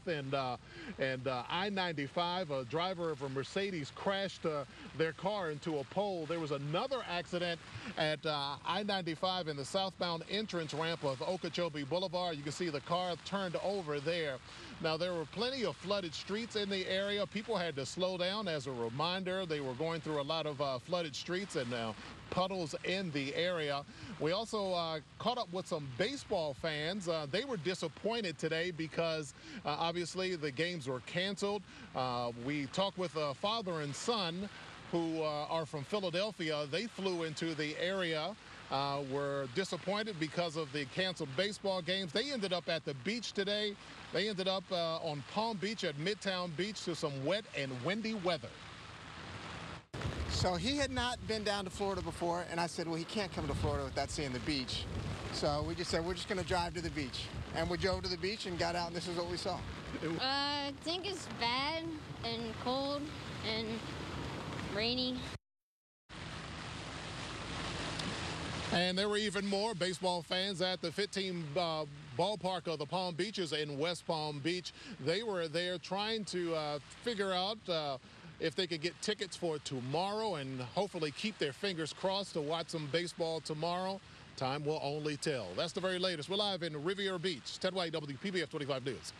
and I-95, a driver of a Mercedes crashed their car into a pole. There was another accident at I-95 in the southbound entrance ramp of Okeechobee Boulevard. You can see the car turned over there. Now, there were plenty of flooded streets in the area. People had to slow down. As a reminder, they were going through a lot of flooded streets and puddles in the area. We also caught up with some baseball fans. They were disappointed today because obviously the games were canceled. We talked with a father and son who are from Philadelphia. They flew into the area, were disappointed because of the canceled baseball games. They ended up at the beach today. They ended up on Palm Beach at Midtown Beach to some wet and windy weather. So he had not been down to Florida before, and I said, well, he can't come to Florida without seeing the beach. So we just said, we're just going to drive to the beach. And we drove to the beach and got out, and this is what we saw. I think it's bad and cold and rainy. And there were even more baseball fans at the 15 ballpark of the Palm Beaches in West Palm Beach. They were there trying to figure out if they could get tickets for tomorrow and hopefully keep their fingers crossed to watch some baseball tomorrow. Time will only tell. That's the very latest. We're live in Riviera Beach. Ted White, Wpbf 25 News.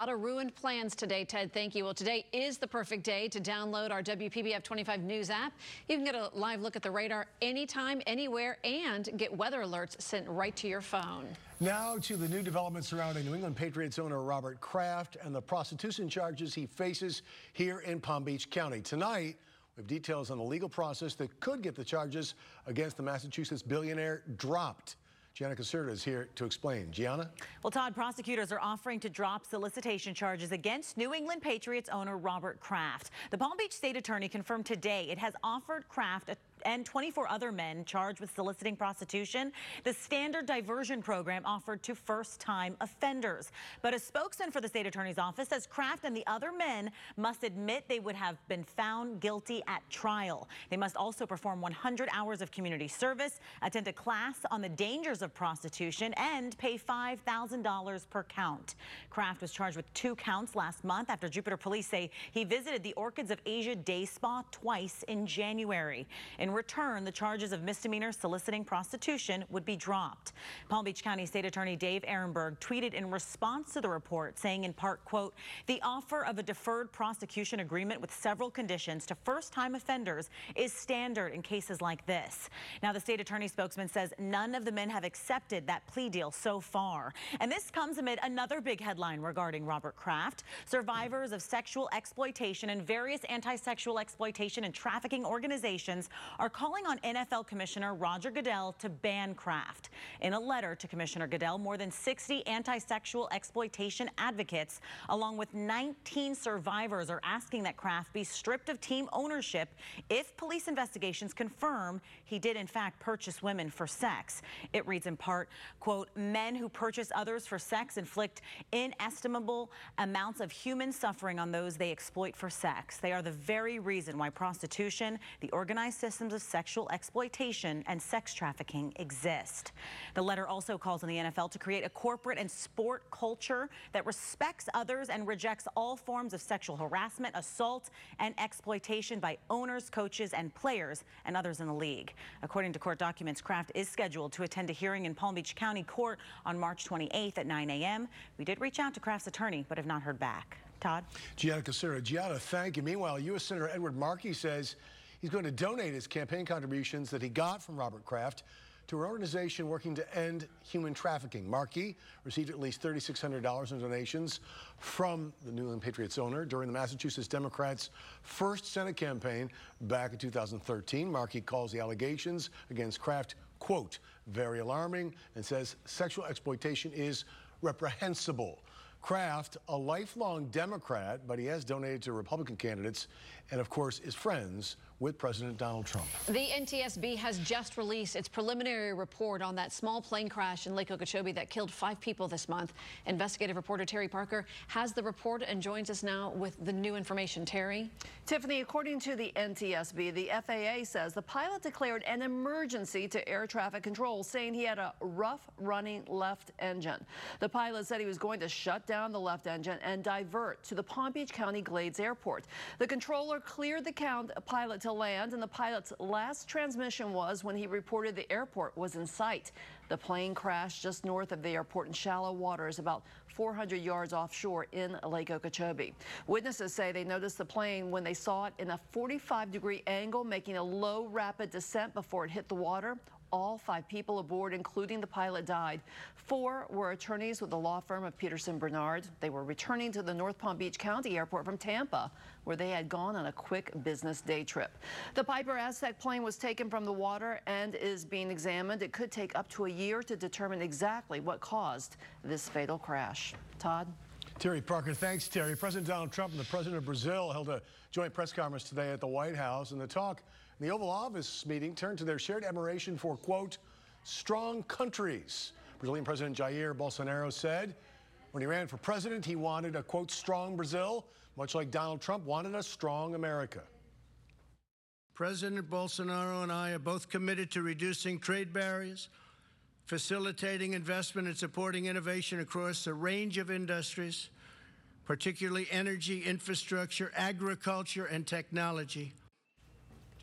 A lot of ruined plans today, Ted. Thank you. Well, today is the perfect day to download our Wpbf 25 News app. You can get a live look at the radar anytime, anywhere, and get weather alerts sent right to your phone. Now to the new developments surrounding New England Patriots owner Robert Kraft and the prostitution charges he faces here in Palm Beach County. Tonight, we have details on the legal process that could get the charges against the Massachusetts billionaire dropped. Gianna Caserta is here to explain. Gianna? Well, Todd, prosecutors are offering to drop solicitation charges against New England Patriots owner Robert Kraft. The Palm Beach State Attorney confirmed today it has offered Kraft and 24 other men charged with soliciting prostitution the standard diversion program offered to first-time offenders. But a spokesman for the state attorney's office says Kraft and the other men must admit they would have been found guilty at trial. They must also perform 100 hours of community service, attend a class on the dangers of prostitution, and pay $5,000 per count. Kraft was charged with 2 counts last month after Jupiter police say he visited the Orchids of Asia Day Spa twice in January. In return, the charges of misdemeanor soliciting prostitution would be dropped. Palm Beach County State Attorney Dave Ehrenberg tweeted in response to the report, saying in part, quote, the offer of a deferred prosecution agreement with several conditions to first-time offenders is standard in cases like this. Now, the state attorney spokesman says none of the men have accepted that plea deal so far. And this comes amid another big headline regarding Robert Kraft. Survivors of sexual exploitation and various anti-sexual exploitation and trafficking organizations are calling on NFL Commissioner Roger Goodell to ban Kraft. In a letter to Commissioner Goodell, more than 60 anti-sexual exploitation advocates, along with 19 survivors, are asking that Kraft be stripped of team ownership if police investigations confirm he did in fact purchase women for sex. It reads in part, quote, men who purchase others for sex inflict inestimable amounts of human suffering on those they exploit for sex. They are the very reason why prostitution, the organized systems of sexual exploitation, and sex trafficking exist. The letter also calls on the NFL to create a corporate and sport culture that respects others and rejects all forms of sexual harassment, assault, and exploitation by owners, coaches, and players and others in the league. According to court documents, Kraft is scheduled to attend a hearing in Palm Beach County Court on March 28th at 9 a.m. We did reach out to Kraft's attorney, but have not heard back. Todd? Gianna Caserta. Gianna, thank you. Meanwhile, U.S. Senator Edward Markey says he's going to donate his campaign contributions that he got from Robert Kraft to an organization working to end human trafficking. Markey received at least $3,600 in donations from the New England Patriots owner during the Massachusetts Democrats' first Senate campaign back in 2013. Markey calls the allegations against Kraft, quote, very alarming, and says sexual exploitation is reprehensible. Kraft, a lifelong Democrat, but he has donated to Republican candidates and, of course, is friends with President Donald Trump. The NTSB has just released its preliminary report on that small plane crash in Lake Okeechobee that killed 5 people this month. Investigative reporter Terry Parker has the report and joins us now with the new information. Terry? Tiffany, according to the NTSB, the FAA says the pilot declared an emergency to air traffic control, saying he had a rough running left engine. The pilot said he was going to shut down the left engine and divert to the Palm Beach County Glades Airport. The controller cleared the pilot to land, and the pilot's last transmission was when he reported the airport was in sight. The plane crashed just north of the airport in shallow waters, about 400 yards offshore in Lake Okeechobee. Witnesses say they noticed the plane when they saw it in a 45-degree angle, making a low, rapid descent before it hit the water. All 5 people aboard, including the pilot, died. 4 were attorneys with the law firm of Peterson Bernard. They were returning to the North Palm Beach County Airport from Tampa, where they had gone on a quick business day trip. The Piper Aztec plane was taken from the water and is being examined. It could take up to a year to determine exactly what caused this fatal crash. Todd? Terry Parker, thanks, Terry. President Donald Trump and the president of Brazil held a joint press conference today at the White House, and the talk in the Oval Office meeting turned to their shared admiration for, quote, strong countries. Brazilian President Jair Bolsonaro said when he ran for president, he wanted a, quote, strong Brazil, much like Donald Trump wanted a strong America. President Bolsonaro and I are both committed to reducing trade barriers, facilitating investment and supporting innovation across a range of industries, particularly energy, infrastructure, agriculture, and technology.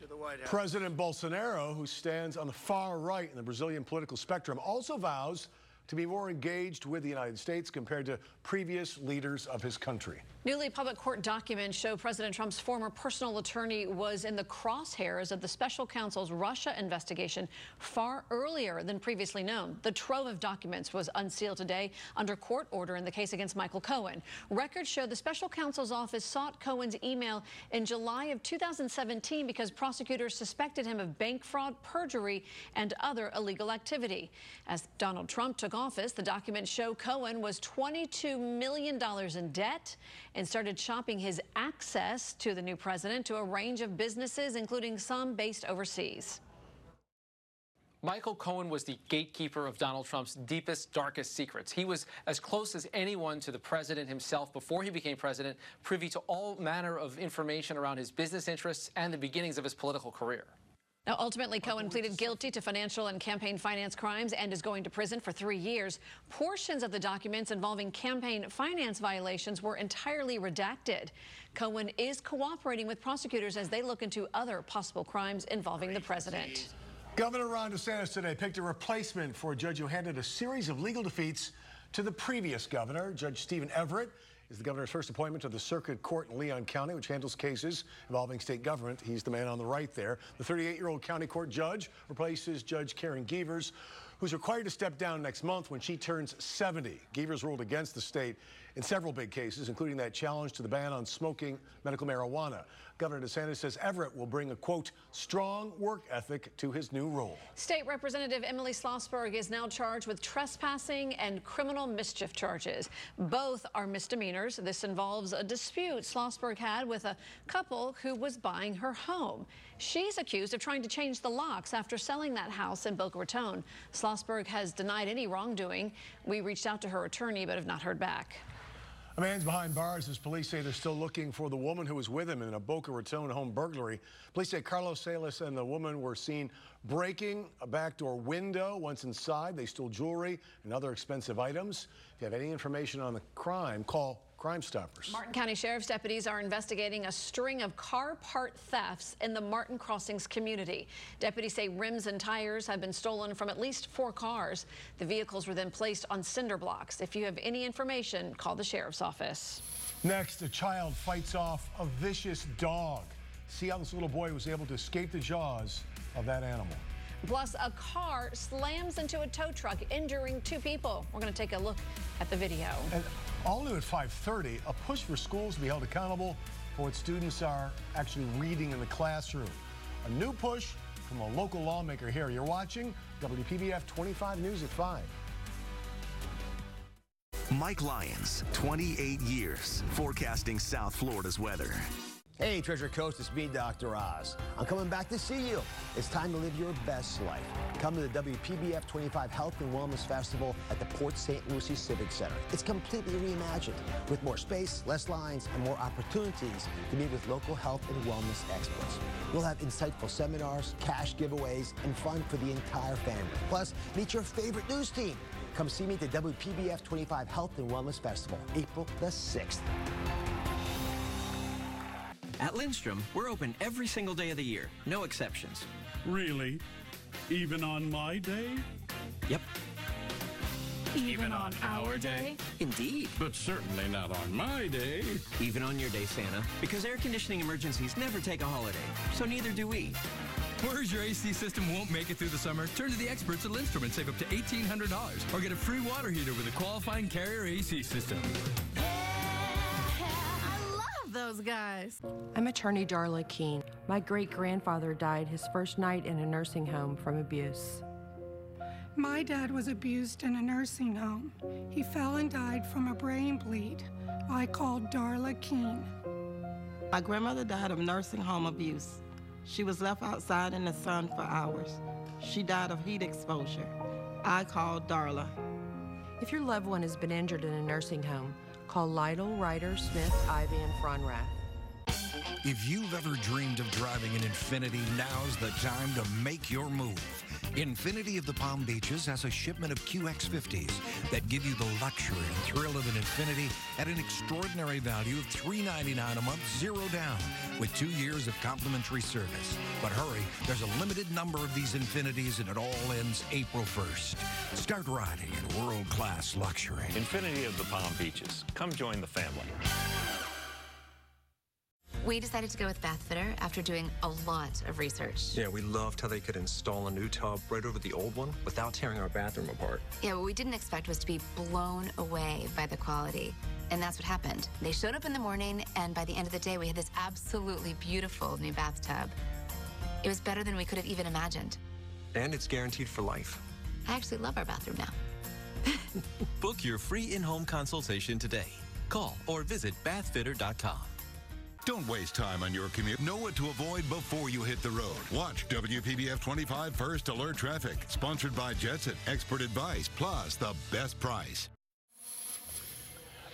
To the White House. President Bolsonaro, who stands on the far right in the Brazilian political spectrum, also vows to be more engaged with the United States compared to previous leaders of his country. Newly public court documents show President Trump's former personal attorney was in the crosshairs of the special counsel's Russia investigation far earlier than previously known. The trove of documents was unsealed today under court order in the case against Michael Cohen. Records show the special counsel's office sought Cohen's email in July of 2017 because prosecutors suspected him of bank fraud, perjury, and other illegal activity. As Donald Trump took office, the documents show Cohen was $22 million in debt and started shopping his access to the new president to a range of businesses, including some based overseas. Michael Cohen was the gatekeeper of Donald Trump's deepest, darkest secrets. He was as close as anyone to the president himself before he became president, privy to all manner of information around his business interests and the beginnings of his political career. Now, ultimately, Cohen pleaded guilty to financial and campaign finance crimes and is going to prison for 3 years. Portions of the documents involving campaign finance violations were entirely redacted. Cohen is cooperating with prosecutors as they look into other possible crimes involving the president. Governor Ron DeSantis today picked a replacement for a judge who handed a series of legal defeats to the previous governor. Judge Stephen Everett is the governor's first appointment to the Circuit Court in Leon County, which handles cases involving state government. He's the man on the right there. The 38-year-old county court judge replaces Judge Karen Gevers, who's required to step down next month when she turns 70. Gevers ruled against the state in several big cases, including that challenge to the ban on smoking medical marijuana. Governor DeSantis says Everett will bring a, quote, strong work ethic to his new role. State Representative Emily Schlossberg is now charged with trespassing and criminal mischief charges. Both are misdemeanors. This involves a dispute Schlossberg had with a couple who was buying her home. She's accused of trying to change the locks after selling that house in Boca Raton. Schlossberg has denied any wrongdoing. We reached out to her attorney but have not heard back. A man's behind bars as police say they're still looking for the woman who was with him in a Boca Raton home burglary. Police say Carlos Salas and the woman were seen breaking a backdoor window. Once inside, they stole jewelry and other expensive items. If you have any information on the crime, call Crime Stoppers. Martin County Sheriff's deputies are investigating a string of car part thefts in the Martin Crossings community. Deputies say rims and tires have been stolen from at least 4 cars. The vehicles were then placed on cinder blocks. If you have any information, call the sheriff's office. Next, a child fights off a vicious dog. See how this little boy was able to escape the jaws of that animal. Plus, a car slams into a tow truck, injuring 2 people. We're going to take a look at the video. And all new at 5:30, a push for schools to be held accountable for what students are actually reading in the classroom. A new push from a local lawmaker here. You're watching WPBF 25 News at 5. Mike Lyons, 28 years, forecasting South Florida's weather. Hey, Treasure Coast, it's me, Dr. Oz. I'm coming back to see you. It's time to live your best life. Come to the WPBF 25 Health and Wellness Festival at the Port St. Lucie Civic Center. It's completely reimagined with more space, less lines, and more opportunities to meet with local health and wellness experts. We'll have insightful seminars, cash giveaways, and fun for the entire family. Plus, meet your favorite news team. Come see me at the WPBF 25 Health and Wellness Festival, April the 6th. At Lindstrom, we're open every single day of the year, no exceptions. Really? Even on my day? Yep. Even on our day? Indeed. But certainly not on my day. Even on your day, Santa. Because air conditioning emergencies never take a holiday, so neither do we. Worries your AC system won't make it through the summer? Turn to the experts at Lindstrom and save up to $1,800. Or get a free water heater with a qualifying Carrier AC system. Those guys. I'm attorney Darla Keene. My great-grandfather died his first night in a nursing home from abuse. My dad was abused in a nursing home. He fell and died from a brain bleed. I called Darla Keene. My grandmother died of nursing home abuse. She was left outside in the sun for hours. She died of heat exposure. I called Darla. If your loved one has been injured in a nursing home, call Lytle, Ryder, Smith, Ivy, and Fronrath. If you've ever dreamed of driving an Infiniti, now's the time to make your move. Infiniti of the Palm Beaches has a shipment of QX50s that give you the luxury and thrill of an Infiniti at an extraordinary value of $399 a month, $0 down, with 2 years of complimentary service. But hurry, there's a limited number of these Infinitis and it all ends April 1st. Start riding in world-class luxury. Infiniti of the Palm Beaches. Come join the family. We decided to go with Bathfitter after doing a lot of research. Yeah, we loved how they could install a new tub right over the old one without tearing our bathroom apart. Yeah, what we didn't expect was to be blown away by the quality. And that's what happened. They showed up in the morning, and by the end of the day, we had this absolutely beautiful new bathtub. It was better than we could have even imagined. And it's guaranteed for life. I actually love our bathroom now. Book your free in-home consultation today. Call or visit bathfitter.com. Don't waste time on your commute. Know what to avoid before you hit the road. Watch WPBF 25 First Alert Traffic. Sponsored by Jetson. Expert advice, plus the best price.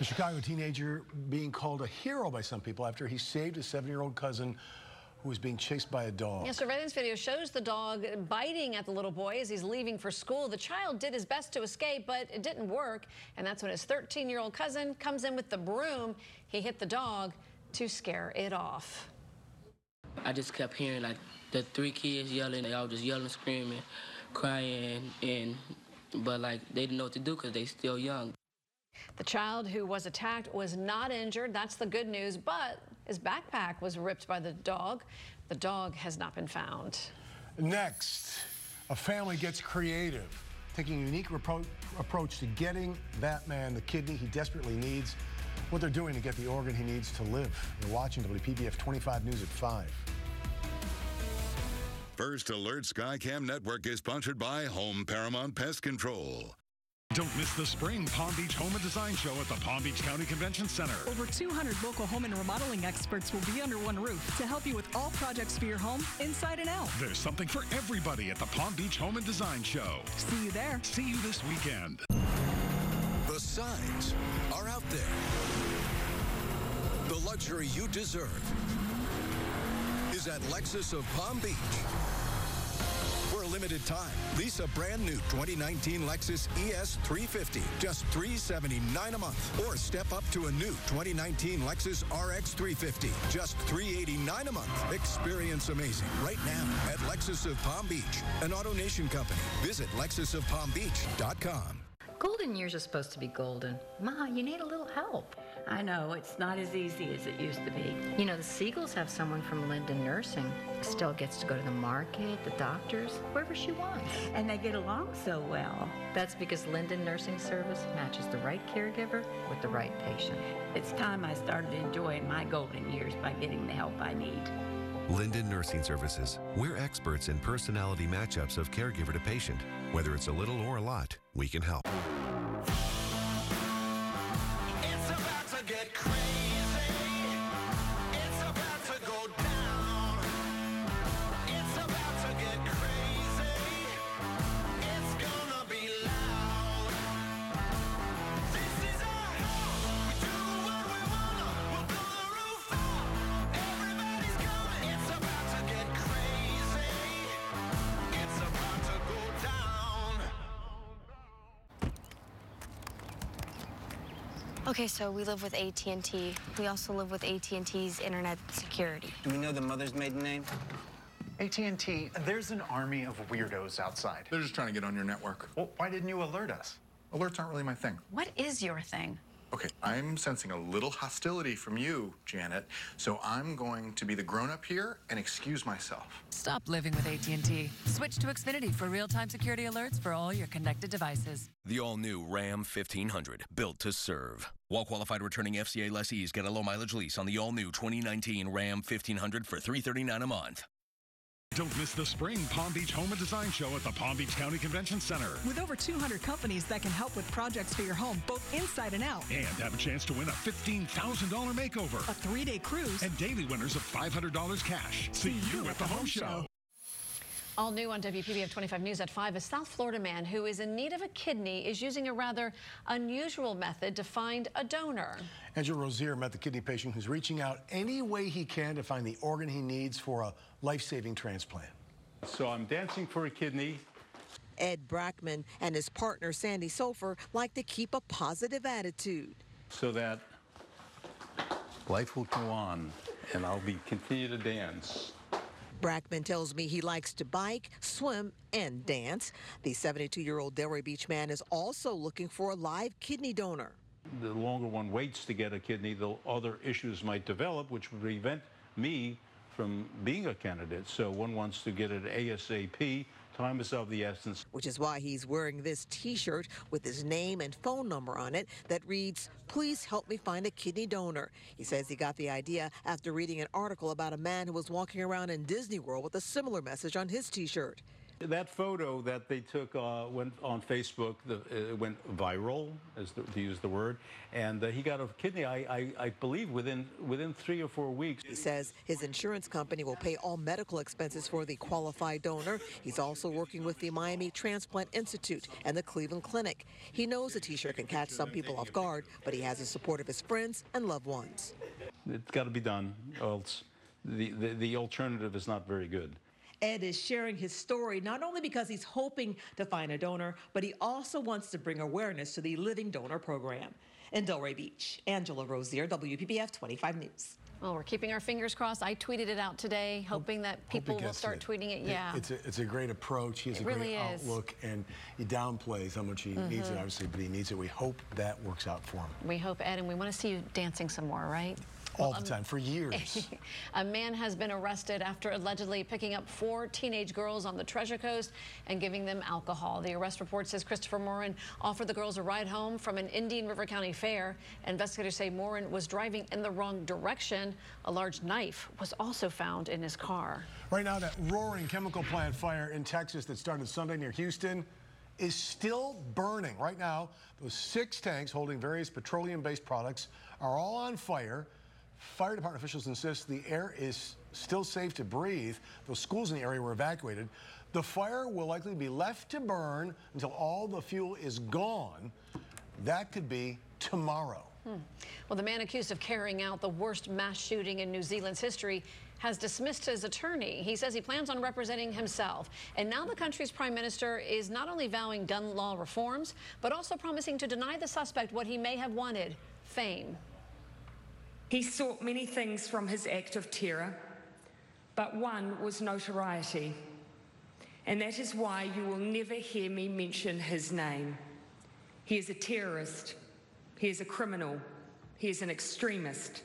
A Chicago teenager being called a hero by some people after he saved his 7-year-old cousin who was being chased by a dog. Yeah, surveillance video shows the dog biting at the little boy as he's leaving for school. The child did his best to escape, but it didn't work. And that's when his 13-year-old cousin comes in with the broom. He hit the dog to scare it off. I just kept hearing like the 3 kids yelling. They all just yelling, screaming, crying, but like they didn't know what to do because they still young. The child who was attacked was not injured. That's the good news, but his backpack was ripped by the dog. The dog has not been found. Next, a family gets creative, taking a unique approach to getting that man the kidney he desperately needs. What they're doing to get the organ he needs to live. You're watching WPBF 25 News at 5. First Alert Skycam Network is sponsored by Home Paramount Pest Control. Don't miss the Spring Palm Beach Home and Design Show at the Palm Beach County Convention Center. Over 200 local home and remodeling experts will be under one roof to help you with all projects for your home, inside and out. There's something for everybody at the Palm Beach Home and Design Show. See you there. See you this weekend. The signs are out there. The luxury you deserve is at Lexus of Palm Beach. For a limited time, lease a brand new 2019 Lexus ES 350, just $379 a month. Or step up to a new 2019 Lexus RX 350, just $389 a month. Experience amazing right now at Lexus of Palm Beach, an AutoNation company. Visit LexusofPalmBeach.com. Golden years are supposed to be golden. Ma, you need a little help. I know, it's not as easy as it used to be. You know, the Siegels have someone from Linden Nursing. Estelle gets to go to the market, the doctors, wherever she wants. And they get along so well. That's because Linden Nursing Service matches the right caregiver with the right patient. It's time I started enjoying my golden years by getting the help I need. Linden Nursing Services. We're experts in personality matchups of caregiver to patient. Whether it's a little or a lot, we can help. It's about to get crazy. It's about to Okay, so we live with AT&T. We also live with AT&T's internet security. Do we know the mother's maiden name? AT&T, there's an army of weirdos outside. They're just trying to get on your network. Well, why didn't you alert us? Alerts aren't really my thing. What is your thing? Okay, I'm sensing a little hostility from you, Janet, so I'm going to be the grown-up here and excuse myself. Stop living with AT&T. Switch to Xfinity for real-time security alerts for all your connected devices. The all-new Ram 1500, built to serve. While qualified returning FCA lessees get a low-mileage lease on the all-new 2019 Ram 1500 for $339 a month. Don't miss the Spring Palm Beach Home and Design Show at the Palm Beach County Convention Center. With over 200 companies that can help with projects for your home, both inside and out. And have a chance to win a $15,000 makeover. A 3-day cruise. And daily winners of $500 cash. See you at the home show. All new on WPBF 25 News at 5, a South Florida man who is in need of a kidney is using a rather unusual method to find a donor. Andrew Rozier met the kidney patient who's reaching out any way he can to find the organ he needs for a life-saving transplant. So I'm dancing for a kidney. Ed Brackman and his partner Sandy Sofer like to keep a positive attitude. So that life will go on and I'll continue to dance. Brackman tells me he likes to bike, swim, and dance. The 72-year-old Delray Beach man is also looking for a live kidney donor. The longer one waits to get a kidney, the other issues might develop, which would prevent me from being a candidate. So one wants to get it ASAP. Time is of the essence. Which is why he's wearing this T-shirt with his name and phone number on it that reads, "Please help me find a kidney donor." He says he got the idea after reading an article about a man who was walking around in Disney World with a similar message on his T-shirt. That photo that they took went on Facebook, it went viral, to use the word, and he got a kidney, I believe, within 3 or 4 weeks. He says his insurance company will pay all medical expenses for the qualified donor. He's also working with the Miami Transplant Institute and the Cleveland Clinic. He knows the T-shirt can catch some people off guard, but he has the support of his friends and loved ones. It's got to be done, or else the alternative is not very good. Ed is sharing his story not only because he's hoping to find a donor, but he also wants to bring awareness to the Living Donor Program. In Delray Beach, Angela Rozier, WPBF 25 News. Well, we're keeping our fingers crossed. I tweeted it out today, hoping that people will start tweeting it. Yeah. It's a great approach. He has a great outlook, and he downplays how much he needs it, obviously, but he needs it. We hope that works out for him. We hope, Ed, and we want to see you dancing some more, right? All the time, for years. A man has been arrested after allegedly picking up 4 teenage girls on the Treasure Coast and giving them alcohol. The arrest report says Christopher Morin offered the girls a ride home from an Indian River County fair. Investigators say Morin was driving in the wrong direction. A large knife was also found in his car. Right now, that roaring chemical plant fire in Texas that started Sunday near Houston is still burning. Right now, those 6 tanks holding various petroleum-based products are all on fire. Fire department officials insist the air is still safe to breathe. Those schools in the area were evacuated. The fire will likely be left to burn until all the fuel is gone. That could be tomorrow. Well, the man accused of carrying out the worst mass shooting in New Zealand's history has dismissed his attorney. He says he plans on representing himself. And now the country's prime minister is not only vowing gun law reforms, but also promising to deny the suspect what he may have wanted: fame. He sought many things from his act of terror, but one was notoriety. And that is why you will never hear me mention his name. He is a terrorist. He is a criminal. He is an extremist.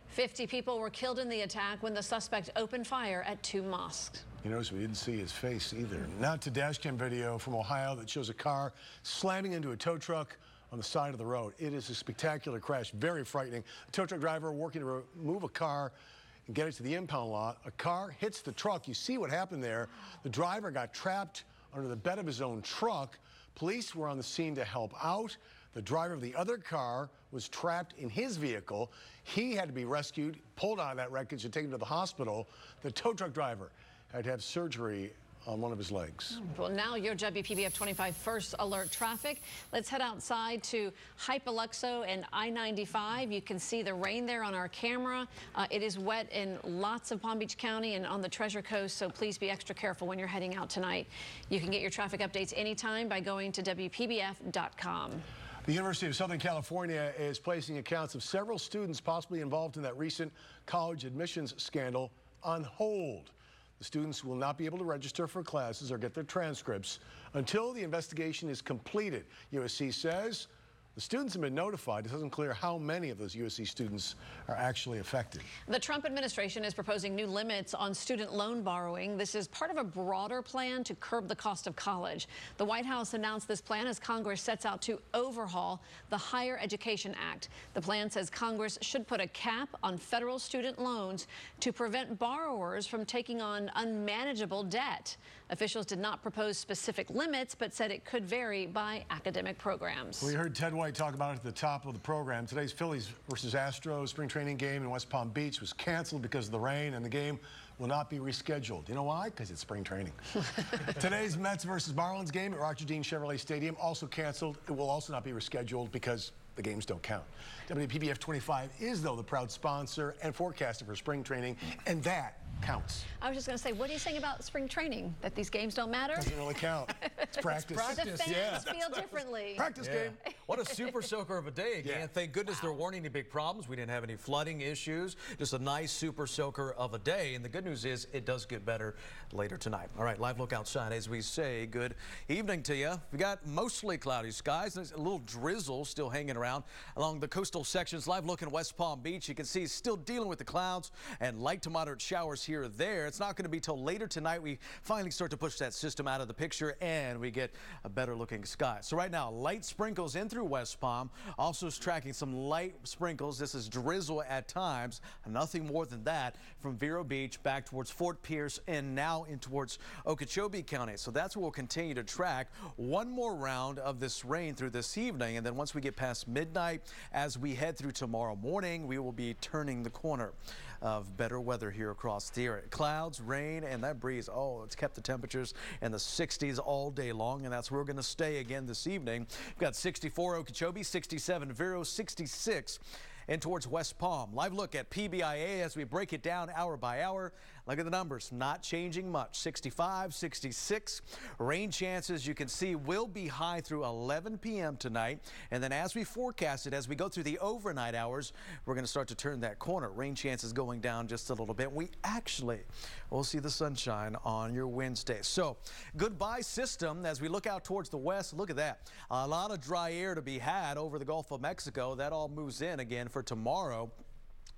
50 people were killed in the attack when the suspect opened fire at 2 mosques. You notice we didn't see his face either. Now to dashcam video from Ohio that shows a car slamming into a tow truck on the side of the road. It is a spectacular crash, very frightening. A tow truck driver working to remove a car and get it to the impound lot. A car hits the truck. You see what happened there. The driver got trapped under the bed of his own truck. Police were on the scene to help out. The driver of the other car was trapped in his vehicle. He had to be rescued, pulled out of that wreckage and taken to the hospital. The tow truck driver had to have surgery on one of his legs. Well, now your WPBF 25 First Alert traffic. Let's head outside to Hypoluxo and I-95. You can see the rain there on our camera. It is wet in lots of Palm Beach County and on the Treasure Coast, so please be extra careful when you're heading out tonight. You can get your traffic updates anytime by going to WPBF.com. The University of Southern California is placing accounts of several students possibly involved in that recent college admissions scandal on hold. The students will not be able to register for classes or get their transcripts until the investigation is completed. USC says the students have been notified. It isn't clear how many of those USC students are actually affected. The Trump administration is proposing new limits on student loan borrowing. This is part of a broader plan to curb the cost of college. The White House announced this plan as Congress sets out to overhaul the Higher Education Act. The plan says Congress should put a cap on federal student loans to prevent borrowers from taking on unmanageable debt. Officials did not propose specific limits, but said it could vary by academic programs. We heard Ted White talk about it at the top of the program. Today's Phillies versus Astros spring training game in West Palm Beach was canceled because of the rain, and the game will not be rescheduled. You know why? Because it's spring training. Today's Mets versus Marlins game at Roger Dean Chevrolet Stadium also canceled. It will also not be rescheduled because the games don't count. Wpbf 25 is, though, the proud sponsor and forecaster for spring training, and that counts. I was just going to say, what are you saying about spring training? That these games don't matter? Doesn't really count. It's practice. The fans feel differently. Practice game. What a super soaker of a day again. Yeah. Thank goodness there weren't any big problems. We didn't have any flooding issues. Just a nice super soaker of a day. And the good news is it does get better later tonight. All right, live look outside as we say good evening to you. We got mostly cloudy skies. There's a little drizzle still hanging around along the coastal sections. Live look in West Palm Beach. You can see still dealing with the clouds and light to moderate showers here or there. It's not going to be till later tonight we finally start to push that system out of the picture and we get a better looking sky. So right now, light sprinkles in through West Palm. Also is tracking some light sprinkles. This is drizzle at times. Nothing more than that from Vero Beach back towards Fort Pierce and now in towards Okeechobee County. So that's what we'll continue to track. One more round of this rain through this evening, and then once we get past midnight, as we head through tomorrow morning, we will be turning the corner of better weather here across the area. Clouds, rain, and that breeze. Oh, it's kept the temperatures in the 60s all day long, and that's where we're going to stay again this evening. We've got 64 Okeechobee, 67 Vero, 66 and towards West Palm. Live look at PBIA as we break it down hour by hour. Look at the numbers, not changing much. 65, 66. Rain chances, you can see, will be high through 11 p.m. tonight. And then as we forecast it, as we go through the overnight hours, we're going to start to turn that corner. Rain chances going down just a little bit. We actually will see the sunshine on your Wednesday. So goodbye system as we look out towards the west. Look at that. A lot of dry air to be had over the Gulf of Mexico. That all moves in again for tomorrow.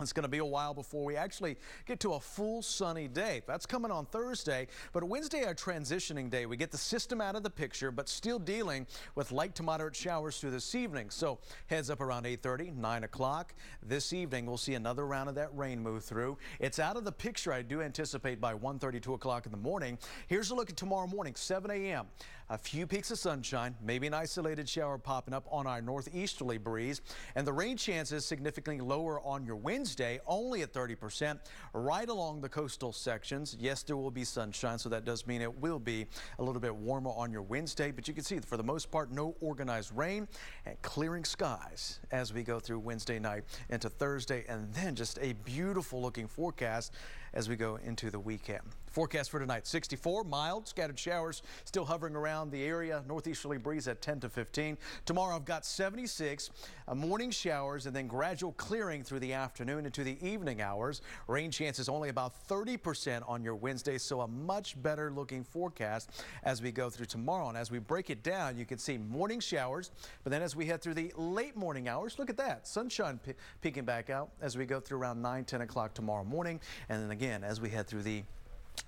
It's going to be a while before we actually get to a full sunny day. That's coming on Thursday, but Wednesday, our transitioning day. We get the system out of the picture, but still dealing with light to moderate showers through this evening. So heads up around 8:30, 9 o'clock. This evening, we'll see another round of that rain move through. It's out of the picture, I do anticipate, by 1:30, 2 o'clock in the morning. Here's a look at tomorrow morning, 7 a.m. A few peaks of sunshine, maybe an isolated shower popping up on our northeasterly breeze, and the rain chances significantly lower on your Wednesday, only at 30%, right along the coastal sections. Yes, there will be sunshine, so that does mean it will be a little bit warmer on your Wednesday, but you can see for the most part, no organized rain and clearing skies as we go through Wednesday night into Thursday, and then just a beautiful looking forecast as we go into the weekend. Forecast for tonight, 64, mild, scattered showers still hovering around the area, northeasterly breeze at 10 to 15. Tomorrow I've got 76, morning showers and then gradual clearing through the afternoon into the evening hours. Rain chances only about 30% on your Wednesday, so a much better looking forecast as we go through tomorrow. And as we break it down, you can see morning showers, but then as we head through the late morning hours, look at that, sunshine peeking back out as we go through around 9, 10 o'clock tomorrow morning. And then again, as we head through the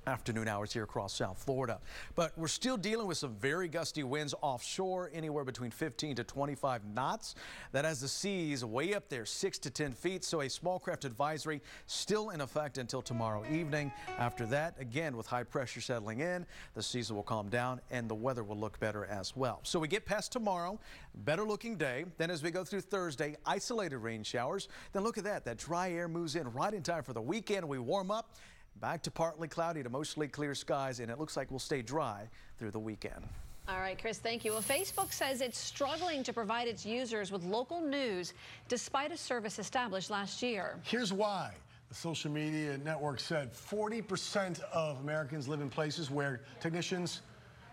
afternoon hours here across South Florida. But we're still dealing with some very gusty winds offshore, anywhere between 15 to 25 knots. That has the seas way up there, 6 to 10 feet. So a small craft advisory still in effect until tomorrow evening. After that, again, with high pressure settling in, the seas will calm down and the weather will look better as well. So we get past tomorrow, better looking day. Then as we go through Thursday, isolated rain showers. Then look at that, that dry air moves in right in time for the weekend. We warm up. Back to partly cloudy to mostly clear skies, and it looks like we'll stay dry through the weekend. All right, Chris, thank you. Well, Facebook says it's struggling to provide its users with local news despite a service established last year. Here's why. The social media network said 40% of Americans live in places where technicians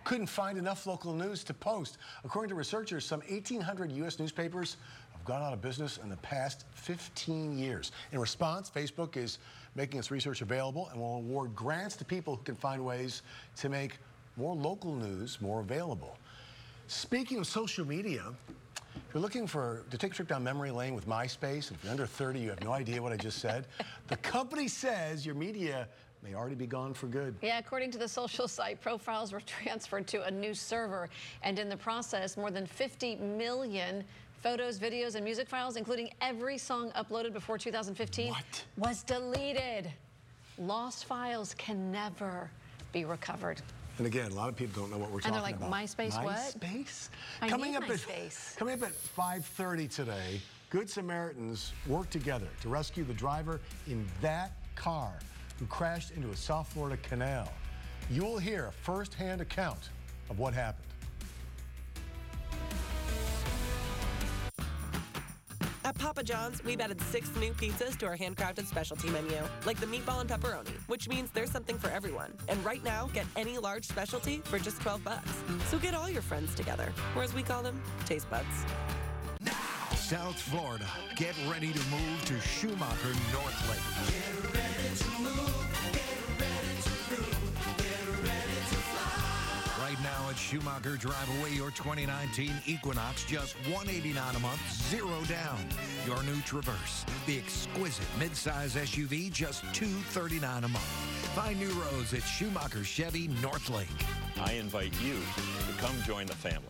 couldn't find enough local news to post. According to researchers, some 1,800 U.S. newspapers have gone out of business in the past 15 years. In response, Facebook is making its research available and will award grants to people who can find ways to make more local news more available. Speaking of social media, if you're looking to take a trip down memory lane with MySpace, and if you're under 30, you have no idea what I just said, the company says your media may already be gone for good. Yeah, according to the social site, profiles were transferred to a new server, and in the process, more than 50 million photos, videos, and music files, including every song uploaded before 2015, was deleted. Lost files can never be recovered. And again, a lot of people don't know what we're talking about. And they're like, MySpace what? MySpace? Coming up at 5:30 today, Good Samaritans worked together to rescue the driver in that car who crashed into a South Florida canal. You'll hear a first-hand account of what happened. At Papa John's, we've added 6 new pizzas to our handcrafted specialty menu, like the meatball and pepperoni, which means there's something for everyone. And right now, get any large specialty for just $12. So get all your friends together, or as we call them, taste buds. South Florida, get ready to move to Schumacher North Lake. Get ready to move, get ready to move, get ready to fly. Right now at Schumacher, drive away your 2019 Equinox, just $189 a month, 0 down. Your new Traverse, the exquisite midsize SUV, just $239 a month. Find new roads at Schumacher Chevy North Lake. I invite you to come join the family.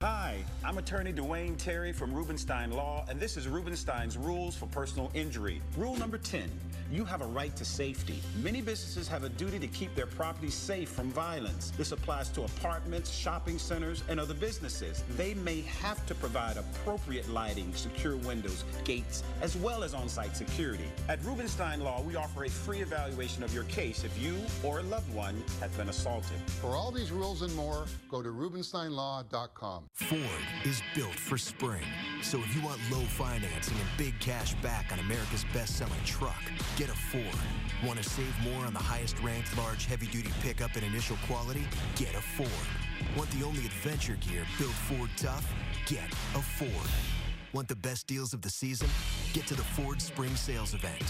Hi, I'm attorney Dwayne Terry from Rubenstein Law, and this is Rubenstein's Rules for Personal Injury. Rule number 10, you have a right to safety. Many businesses have a duty to keep their property safe from violence. This applies to apartments, shopping centers, and other businesses. They may have to provide appropriate lighting, secure windows, gates, as well as on-site security. At Rubenstein Law, we offer a free evaluation of your case if you or a loved one has been assaulted. For all these rules and more, go to rubensteinlaw.com. Ford is built for spring. So if you want low financing and big cash back on America's best-selling truck, get a Ford. Want to save more on the highest-ranked large heavy-duty pickup and initial quality? Get a Ford. Want the only adventure gear built Ford tough? Get a Ford. Want the best deals of the season? Get to the Ford Spring Sales Event.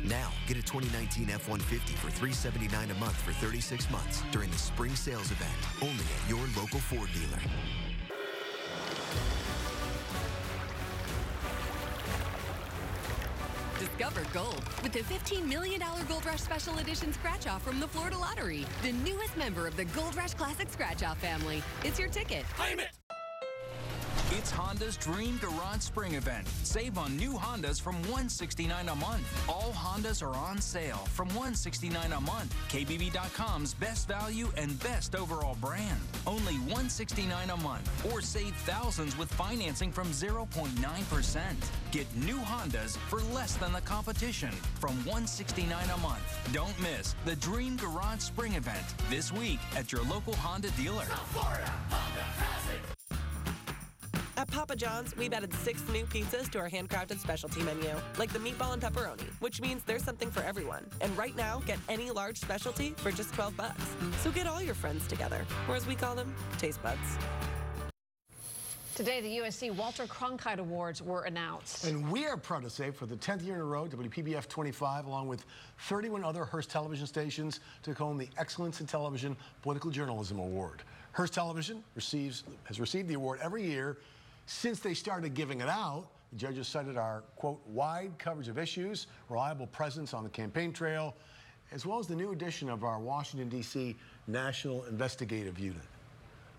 Now, get a 2019 F-150 for $379 a month for 36 months during the Spring Sales Event, only at your local Ford dealer. Discover gold with the $15 million Gold Rush Special Edition Scratch-Off from the Florida Lottery, the newest member of the Gold Rush Classic Scratch-Off family. It's your ticket. Claim it! It's Honda's Dream Garage Spring Event. Save on new Hondas from $169 a month. All Hondas are on sale from $169 a month. KBB.com's best value and best overall brand. Only $169 a month. Or save thousands with financing from 0.9%. Get new Hondas for less than the competition from $169 a month. Don't miss the Dream Garage Spring Event this week at your local Honda dealer. South Florida, Honda has it. At Papa John's, we've added 6 new pizzas to our handcrafted specialty menu, like the meatball and pepperoni, which means there's something for everyone. And right now, get any large specialty for just $12. So get all your friends together, or as we call them, taste buds. Today, the USC Walter Cronkite Awards were announced. And we are proud to say for the 10th year in a row, WPBF 25, along with 31 other Hearst television stations, took home the Excellence in Television Political Journalism Award. Hearst Television has received the award every year since they started giving it out. The judges cited our, quote, wide coverage of issues, reliable presence on the campaign trail, as well as the new addition of our Washington, D.C. National Investigative Unit.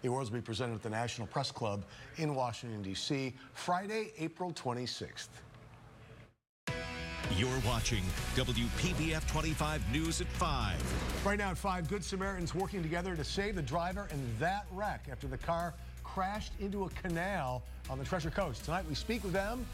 The awards will be presented at the National Press Club in Washington, D.C., Friday, April 26th. You're watching WPBF 25 News at 5. Right now at 5, Good Samaritans working together to save the driver in that wreck after the car crashed into a canal on the Treasure Coast. Tonight we speak with them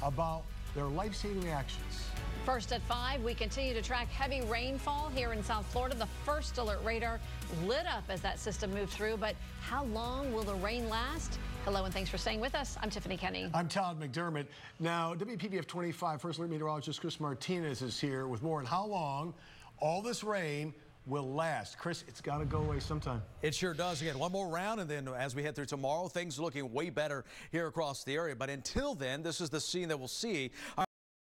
about their life-saving actions. First at 5, we continue to track heavy rainfall here in South Florida. The first alert radar lit up as that system moved through, but how long will the rain last? Hello and thanks for staying with us. I'm Tiffany Kenny. I'm Todd McDermott. Now, WPBF 25 First Alert Meteorologist Chris Martinez is here with more on how long all this rain will last. Chris, it's got to go away sometime. It sure does. Again, one more round, and then as we head through tomorrow, things looking way better here across the area. But until then, this is the scene that we'll see.